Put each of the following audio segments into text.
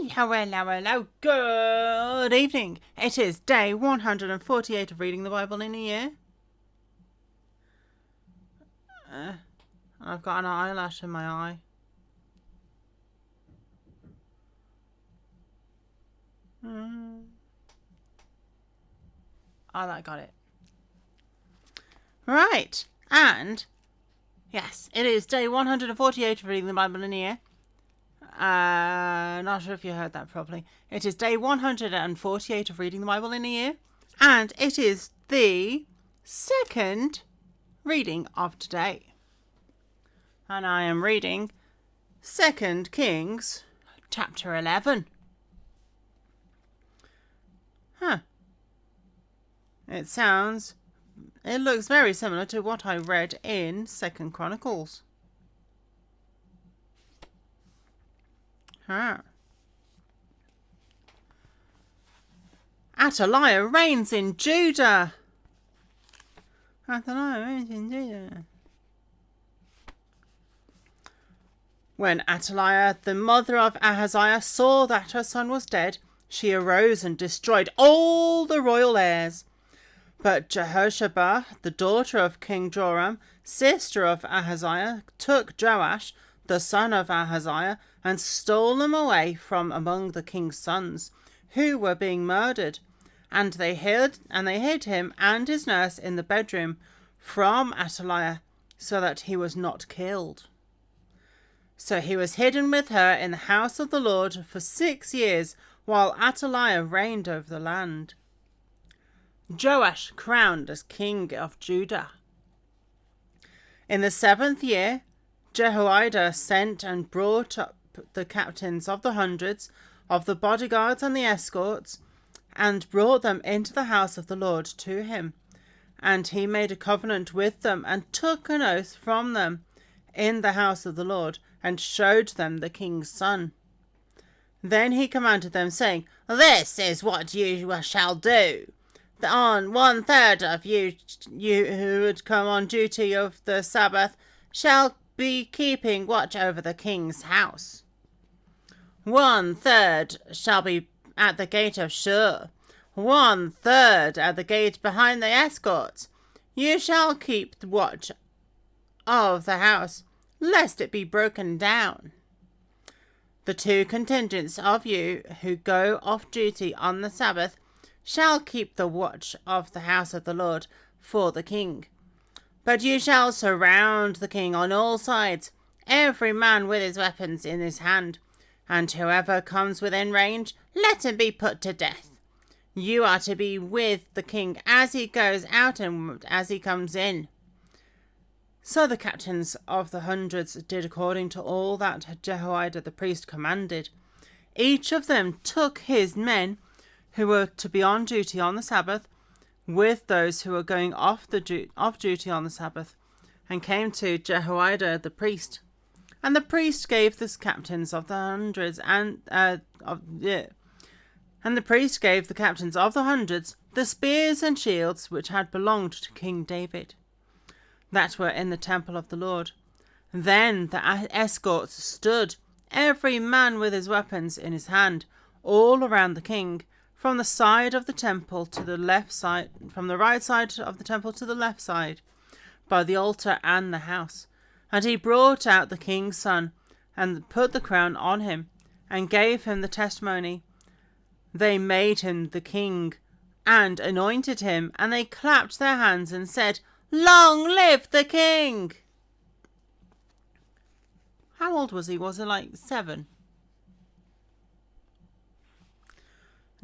Hello, hello, hello. Good evening. It is day 148 of reading the Bible in a year. I've got an eyelash in my eye. Oh, that got it. Right. And, yes, it is day 148 of reading the Bible in a year. Not sure if you heard that properly. It is day 148 of reading the Bible in a year. And it is the second reading of today. And I am reading 2 Kings chapter 11. It looks very similar to what I read in 2 Chronicles. Athaliah reigns in Judah. When Athaliah, the mother of Ahaziah, saw that her son was dead, she arose and destroyed all the royal heirs. But Jehoshaphat, the daughter of King Joram, sister of Ahaziah, took Joash, the son of Ahaziah, and stole him away from among the king's sons, who were being murdered. And they hid him and his nurse in the bedroom from Athaliah, so that he was not killed. So he was hidden with her in the house of the Lord for 6 years, while Athaliah reigned over the land. Joash crowned as king of Judah. In the 7th year, Jehoiada sent and brought up the captains of the hundreds, of the bodyguards and the escorts, and brought them into the house of the Lord to him. And he made a covenant with them, and took an oath from them in the house of the Lord, and showed them the king's son. Then he commanded them, saying, "This is what you shall do. On 1/3 of you who would come on duty of the Sabbath shall be keeping watch over the king's house. 1/3 shall be at the gate of Shur, 1/3 at the gate behind the escorts. You shall keep the watch of the house, lest it be broken down. The 2 contingents of you who go off duty on the Sabbath shall keep the watch of the house of the Lord for the king. But you shall surround the king on all sides, every man with his weapons in his hand, and whoever comes within range, let him be put to death. You are to be with the king as he goes out and as he comes in." So the captains of the hundreds did according to all that Jehoiada the priest commanded. Each of them took his men who were to be on duty on the Sabbath, with those who were going off duty on the Sabbath, and came to Jehoiada the priest. And the priest gave the captains of the hundreds the spears and shields which had belonged to King David, that were in the temple of the Lord. Then the escorts stood, every man with his weapons in his hand, all around the king, from the side of the temple to the left side, from the right side of the temple to the left side, by the altar and the house. And he brought out the king's son, and put the crown on him, and gave him the testimony. They made him the king, and anointed him, and they clapped their hands and said, "Long live the king!" How old was he? Was he like 7?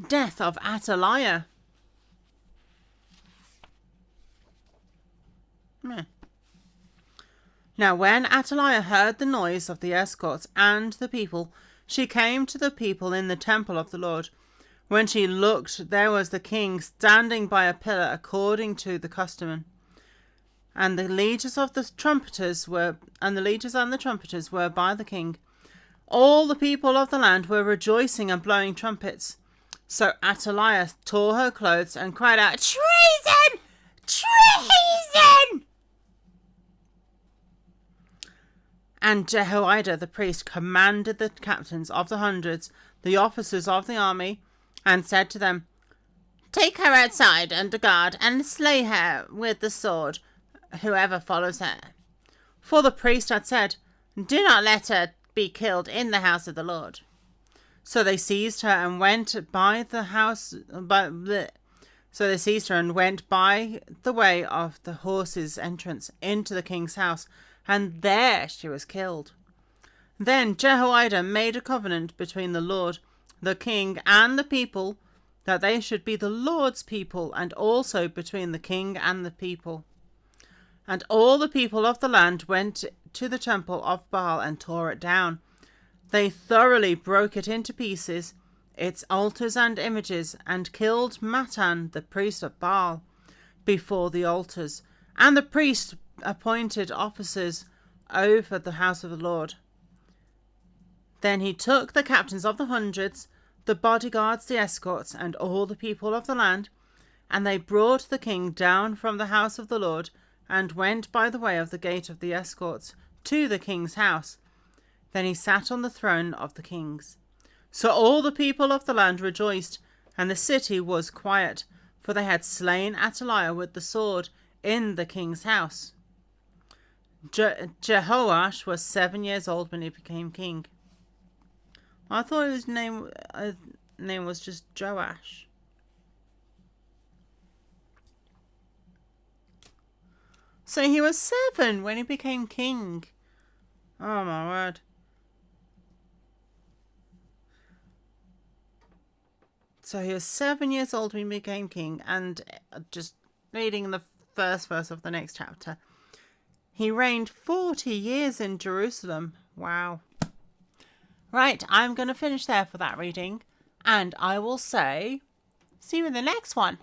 Death of Athaliah. Now when Athaliah heard the noise of the escorts and the people, she came to the people in the temple of the Lord. When she looked, there was the king standing by a pillar according to the custom. And the leaders and the trumpeters were by the king. All the people of the land were rejoicing and blowing trumpets. So Athaliah tore her clothes and cried out, "Treason! Treason!" And Jehoiada the priest commanded the captains of the hundreds, the officers of the army, and said to them, "Take her outside under guard, and slay her with the sword, whoever follows her." For the priest had said, "Do not let her be killed in the house of the Lord." So they seized her and went by the way of the horses' entrance into the king's house, and there she was killed. Then Jehoiada made a covenant between the Lord, the king, and the people, that they should be the Lord's people, and also between the king and the people. And all the people of the land went to the temple of Baal and tore it down. They thoroughly broke it into pieces, its altars and images, and killed Mattan, the priest of Baal, before the altars. And the priest appointed officers over the house of the Lord. Then he took the captains of the hundreds, the bodyguards, the escorts, and all the people of the land, and they brought the king down from the house of the Lord, and went by the way of the gate of the escorts to the king's house. Then he sat on the throne of the kings. So all the people of the land rejoiced, and the city was quiet, for they had slain Athaliah with the sword in the king's house. Jehoash was 7 years old when he became king. I thought his name was just Joash. So he was 7 when he became king. Oh my word. So he was 7 years old when he became king, and just reading the first verse of the next chapter, he reigned 40 years in Jerusalem. Wow. Right, I'm going to finish there for that reading, and I will say, see you in the next one.